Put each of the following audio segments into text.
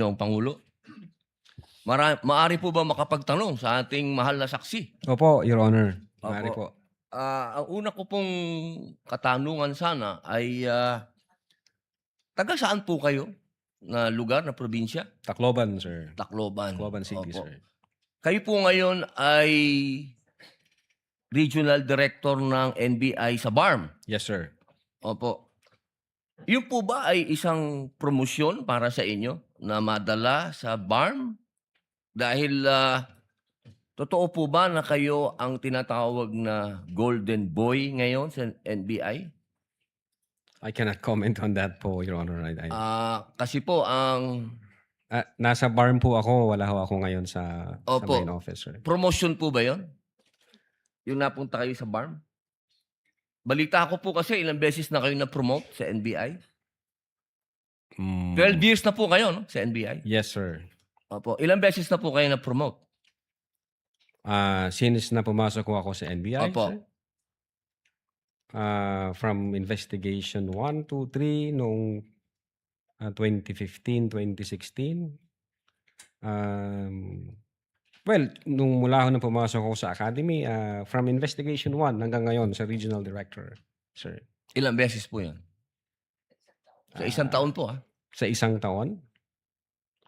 Yung Pangulo. Maaari po ba makapagtanong sa ating mahal na saksi? Opo, Your Honor. Maaari Opo. po. Ang una ko pong katanungan sana ay taga saan po kayo na lugar, na probinsya? Tacloban, sir. Tacloban. Tacloban City, Opo. sir. Kayo po ngayon ay Regional Director ng NBI sa BARM. Yes, sir. Opo. Yun po ba ay isang promosyon para sa inyo na madala sa BARM? Dahil totoo po ba na kayo ang tinatawag na Golden Boy ngayon sa NBI? I cannot comment on that po, Your Honor. Kasi po ang Nasa BARM po ako. Wala ho ako ngayon sa Opo. main office, sir. promotion po ba yon? Yung napunta kayo sa BARM? Balita ko po kasi ilang beses na kayo na-promote sa NBI. 12 years na po kayo, no, sa NBI. Yes, sir. Opo. Ilang beses na po kayo na-promote? Since na pumasok ko ako sa NBI, Opo. sir. From investigation 1, 2, 3 noong 2015, 2016. Well, nung mula ho na pumasok ako sa academy, from investigation 1 hanggang ngayon sa regional director, sir. Ilang beses po yan? Sa isang taon po, Sa isang taon?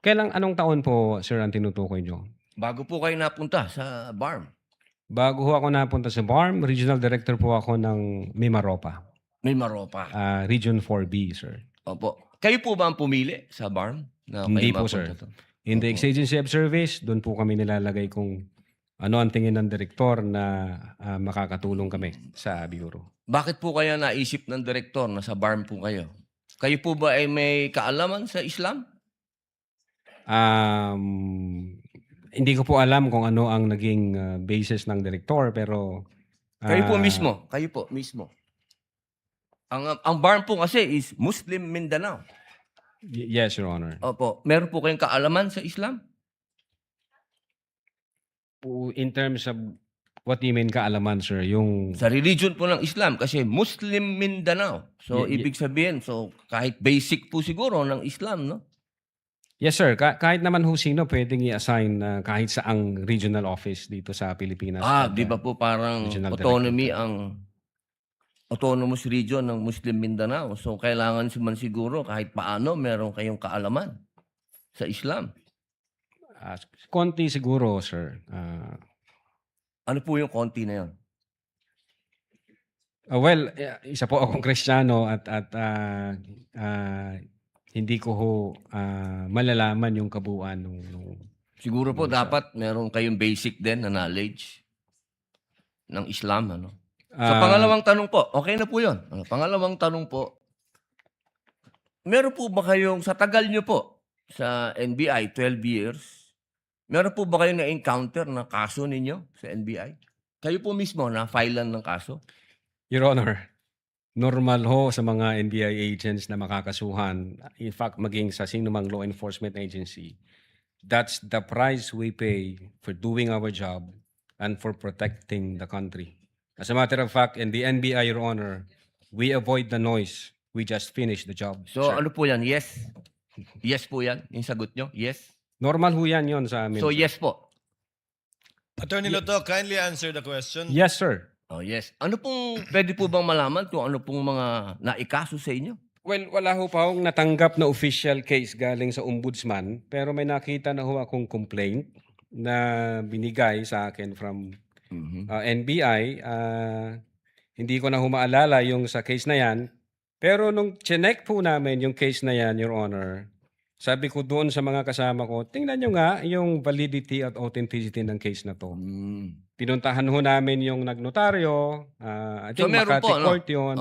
Anong taon po, sir, ang tinutukoy nyo? Bago po kayo napunta sa BARM. Bago ho ako napunta sa BARM, regional director po ako ng Mimaropa. May Maropa. Region 4B, sir. Opo. Kayo po ba ang pumili sa BARM? Na Hindi kayo po, mapunta sir. to? In the Opo. exigency of service, doon po kami nilalagay kung ano ang tingin ng direktor na makakatulong kami sa bureau. Bakit po kaya naisip ng direktor na sa BARM po kayo? Kayo po ba ay may kaalaman sa Islam? Hindi ko po alam kung ano ang naging basis ng direktor, pero Kayo po mismo. Kayo po mismo. Ang BARM po kasi is Muslim Mindanao. Yes, Your Honor. Opo. Meron po kayong kaalaman sa Islam? In terms of what do you mean kaalaman, sir? Yung Sa religion po ng Islam kasi Muslim Mindanao. So, ibig sabihin, kahit basic po siguro ng Islam, no? Yes, sir. Kahit naman ho sino pwedeng i-assign kahit saang regional office dito sa Pilipinas. Di ba po parang Regional autonomy ang autonomous region ng Muslim Mindanao. So, kailangan man siguro kahit paano meron kayong kaalaman sa Islam. Konti siguro, sir. Ano po yung konti na yun? Well, isa po akong Kristiyano at hindi ko ho malalaman yung kabuuan nung Siguro po dapat meron kayong basic din na knowledge ng Islam. Ano? Sa pangalawang tanong po, okay na po yun. Pangalawang tanong po, meron po ba kayong, sa tagal nyo po, sa NBI, 12 years, meron po ba kayong na-encounter na kaso ninyo sa NBI? Kayo po mismo na-filean ng kaso? Your Honor, normal ho sa mga NBI agents na makakasuhan, in fact, maging sa sinumang law enforcement agency, that's the price we pay for doing our job and for protecting the country. As a matter of fact, in the NBI, Your Honor, we avoid the noise. We just finish the job. So sir. ano po yan? Yes? Yes po yan? Yung sagot nyo? Yes? Normal ho yan yun sa amin. So sir. yes po? Attorney Loto, kindly answer the question. Yes, sir. Oh yes. Ano pong, pwede po bang malaman kung ano pong mga naikaso sa inyo? Well, wala ho pa akong natanggap na official case galing sa ombudsman, pero may nakita na ho akong complaint na binigay sa akin from NBI. Hindi ko na humaalala yung sa case na yan. Pero nung chinek po namin yung case na yan, Your Honor, sabi ko doon sa mga kasama ko, tingnan nyo nga yung validity at authenticity ng case na to. Pinuntahan ho namin yung nagnotaryo. I think meron Makati po, no? Court yun.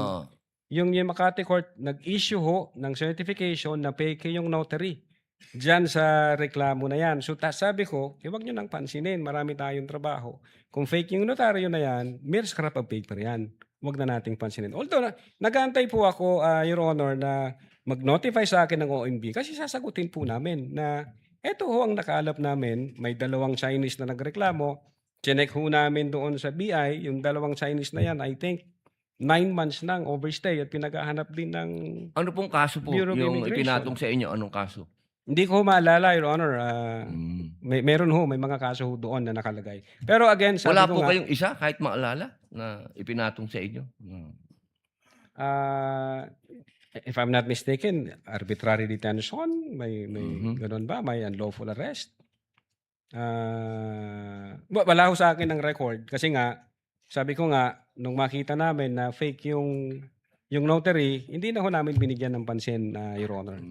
Yung Makati Court, nag-issue ho ng certification na fake yung notary. Diyan sa reklamo na yan. So sabi ko, huwag nyo nang pansinin. Marami tayong trabaho. Kung fake yung notaryo na yan, mere scrap of paper yan. Huwag na nating pansinin. Although, nag-aantay po ako, Your Honor, na mag-notify sa akin ng OMB kasi sasagutin po namin na eto ho ang nakaalap namin. May dalawang Chinese na nagreklamo. Chinek ho namin doon sa BI. Yung dalawang Chinese na yan, I think, 9 months nang overstay at pinaghahanap din ng Ano pong kaso po Bureau of yung Immigration. ipinatong sa inyo? Anong kaso? Hindi ko maalala, Your Honor. Mm. May mga kaso ho doon na nakalagay. Pero again, sabi Wala ko po nga, kayong isa kahit maalala na ipinatong sa inyo? ah, if I'm not mistaken, arbitrary detention, may Mhm. ganun ba? May unlawful arrest? Wala ho sa akin ng record kasi nga, sabi ko nga, nung makita namin na fake yung notary, hindi na ho namin binigyan ng pansin, Your Honor.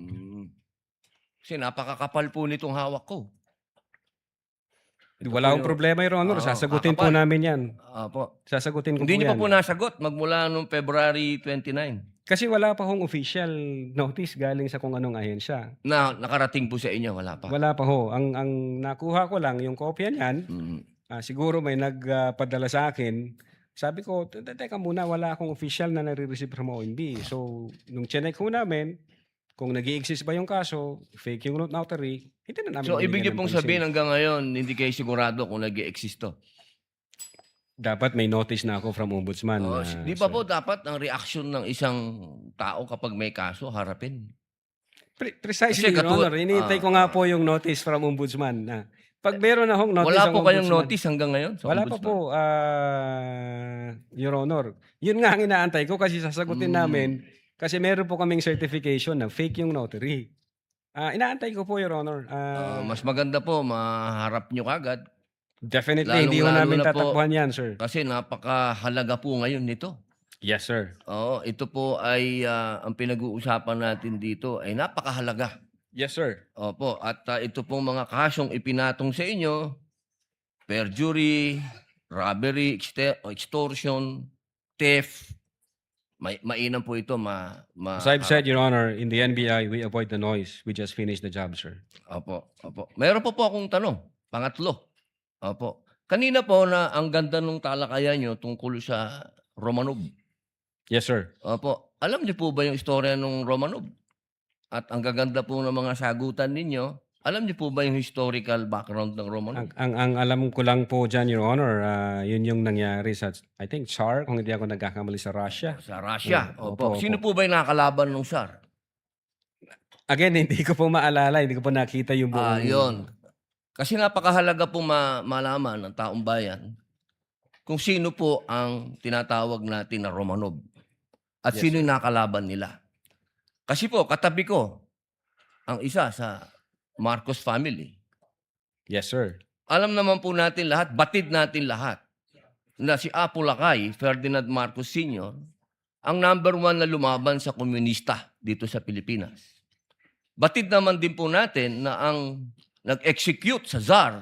Kasi napakakapal po nitong hawak ko. Ito Wala po akong problema, Your Honor. Oo, Sasagutin po kakapal. namin yan. Opo. Sasagutin ko Hindi po niyo yan. pa po nasagot magmula noong February 29 Kasi wala pa hong official notice galing sa kung anong ahensya. na nakarating po sa inyo. Wala pa. Wala pa ho. Ang nakuha ko lang, yung kopya niyan, siguro may nagpadala sa akin. Sabi ko, teka muna, wala akong official na nare-receive from OMB. So, nung chinek ho namin, kung nag-i-exist ba yung kaso, fake yung notary, hindi na namin So, ibig niyo binigyan ng pong pansin. sabihin hanggang ngayon, hindi kayo sigurado kung nag-i-exist to. Dapat may notice na ako from Ombudsman. Di ba sir. po dapat ang reaction ng isang tao kapag may kaso, harapin? Precisely, Kasi Your Honor. Hinihintay ko nga po yung notice from Ombudsman. Pag meron na hong notice Wala ang po kayong Ombudsman, notice hanggang ngayon? Sa wala pa ombudsman? po, Your Honor. Yun nga ang inaantay ko kasi sasagutin namin kasi meron po kaming certification na fake yung notary. Inaantay ko po, Your Honor. Mas maganda po, maharap nyo kagad. Definitely, hindi ko lalong-lalo namin na po- tatakbuhan yan, sir. Kasi napakahalaga po ngayon nito. Yes, sir. Oo, ito po ay ang pinag-uusapan natin dito ay napakahalaga. Yes, sir. Opo, at ito pong mga kasong ipinatong sa inyo, perjury, robbery, extortion, theft, mainam po ito As I've said, Your Honor, in the NBI, we avoid the noise. We just finish the job, sir. Opo. Meron po akong tanong, pangatlo. Opo. Kanina po na ang ganda nung talakayan nyo tungkol sa Romanov. Yes, sir. Opo. Alam niyo po ba yung istorya ng Romanov? At ang gaganda po ng mga sagutan ninyo, alam niyo po ba yung historical background ng Romanov? Ang alam ko lang po dyan, Your Honor, yun yung nangyari sa, I think, Tsar, kung hindi ako nagkakamali sa Russia. Sa Russia. Opo, Opo. Sino po ba yung nakakalaban ng Tsar? Again, hindi ko po maalala, hindi ko po nakita yung buong... Yun. Kasi napakahalaga po malaman ng taong bayan kung sino po ang tinatawag natin na Romanov. At Yes, sino yung nakalaban nila. Kasi po, katabi ko, ang isa sa Marcos family. Yes, sir. Alam naman po natin lahat, batid natin lahat, na si Apo Lakay, Ferdinand Marcos Sr., ang number 1 na lumaban sa komunista dito sa Pilipinas. Batid naman din po natin na ang nag-execute sa Tsar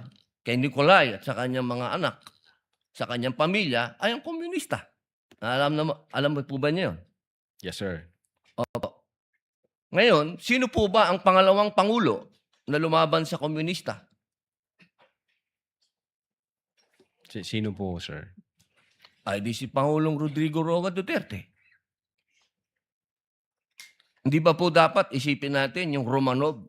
kay Nikolai at sa kanyang mga anak, sa kanyang pamilya, ay ang komunista. Alam mo po ba niyo yun? Yes, sir. Opo. Ngayon, sino po ba ang pangalawang pangulo na lumaban sa komunista? Sino po, sir? Ay di si Pangulong Rodrigo Roa Duterte. Hindi ba po dapat isipin natin yung Romanov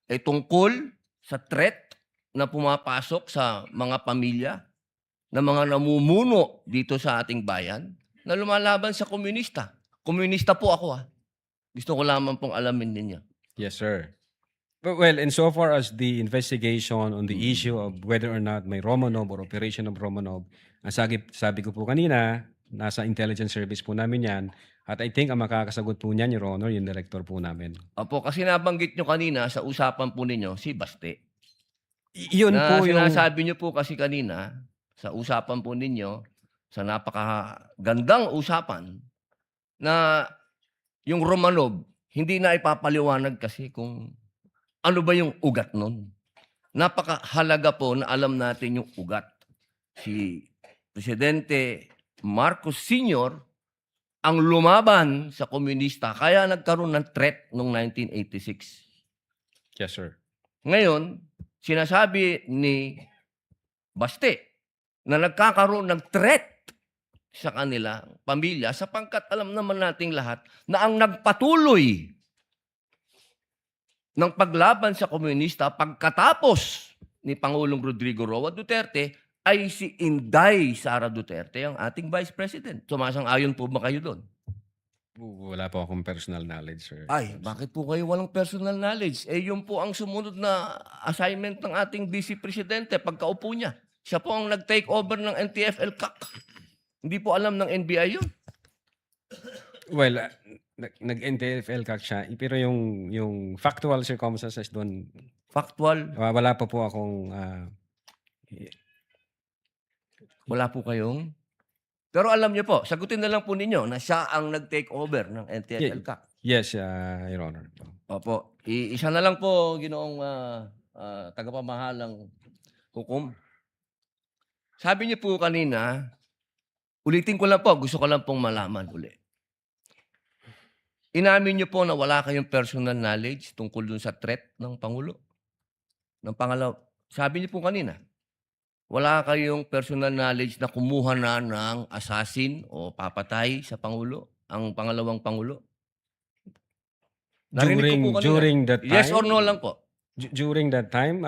ay tungkol sa threat na pumapasok sa mga pamilya na mga namumuno dito sa ating bayan na lumalaban sa komunista. Komunista po ako Gusto ko lamang pong alamin ninyo. Yes, sir. Well, insofar as the investigation on the issue of whether or not may Romanov or operation of Romanov, ang sabi ko po kanina, nasa intelligence service po namin yan. At I think ang makakasagot po niyan, Your Honor, yung director po namin. Opo, kasi nabanggit nyo kanina sa usapan po ninyo si Baste. Yun Na po yung... sinasabi nyo po kasi kanina sa usapan po ninyo, sa napakagandang usapan, na yung Romanov, hindi na ipapaliwanag kasi kung ano ba yung ugat nun. Napakahalaga po na alam natin yung ugat. Si Presidente Marcos Sr. ang lumaban sa komunista, kaya nagkaroon ng threat noong 1986. Yes, sir. Ngayon, sinasabi ni Baste na nagkakaroon ng threat sa kanila pamilya sapagkat alam naman nating lahat na ang nagpatuloy ng paglaban sa komunista pagkatapos ni Pangulong Rodrigo Roa Duterte ay si Inday Sara Duterte, ang ating Vice President. Sumasang-ayon po ba kayo doon? Wala po akong personal knowledge, sir. Ay, bakit po kayo walang personal knowledge? Eh, yun po ang sumunod na assignment ng ating Vice Presidente pagkaupo niya. Siya po ang nag-take over ng NTFL CAC. Hindi po alam ng NBI yun. Well, nag-NTFL kak siya, pero yung factual circumstances doon, Factual, wala pa po akong wala po kayong... Pero alam niyo po, sagutin na lang po ninyo na siya ang nag-take over ng NTFL CAC. yes, Your Honor. Opo. Isa na lang po, ginoong tagapamahalang hukom. Sabi niyo po kanina, ulitin ko lang po, gusto ko lang pong malaman uli. Inamin niyo po na wala kayong personal knowledge tungkol dun sa threat ng Pangulo. Ng pangalaw, sabi niyo po kanina, wala kayong personal knowledge na kumuha na ng assassin o papatay sa Pangulo, ang pangalawang Pangulo. Narinig ko po kanina. During that time, Yes or no lang po. during that time,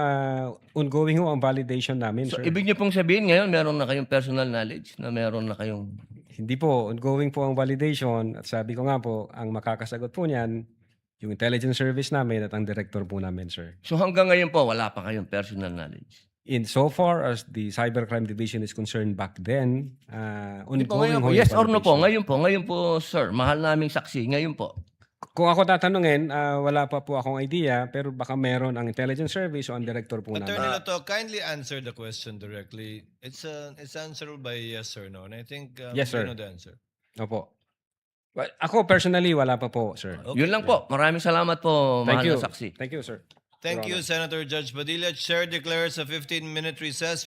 ongoing ho ang validation namin, So, sir. ibig niyo pong sabihin ngayon, meron na kayong personal knowledge na meron na kayong... Hindi po, ongoing po ang validation. At sabi ko nga po, ang makakasagot po niyan, yung intelligence service namin at ang director po namin, sir. So hanggang ngayon po, wala pa kayong personal knowledge. In so far as the cybercrime division is concerned back then, Hindi po, ongoing ngayon ho po. yung Yes or no po? validation. Ngayon po, sir. Mahal naming saksi. Ngayon po. Kung ako tatanungin, wala pa po akong idea, pero baka meron ang intelligence service o ang director po namin. Attorney Loto, kindly answer the question directly. It's answerable by yes or no. And I think Yes, sir. you know the answer. Opo. Well, ako personally, wala pa po, sir. Okay. Yun lang po. Maraming salamat po, Thank mahal you. na saksi. Thank you, sir. Thank you, Senator Judge Padilla. Chair declares a 15-minute recess.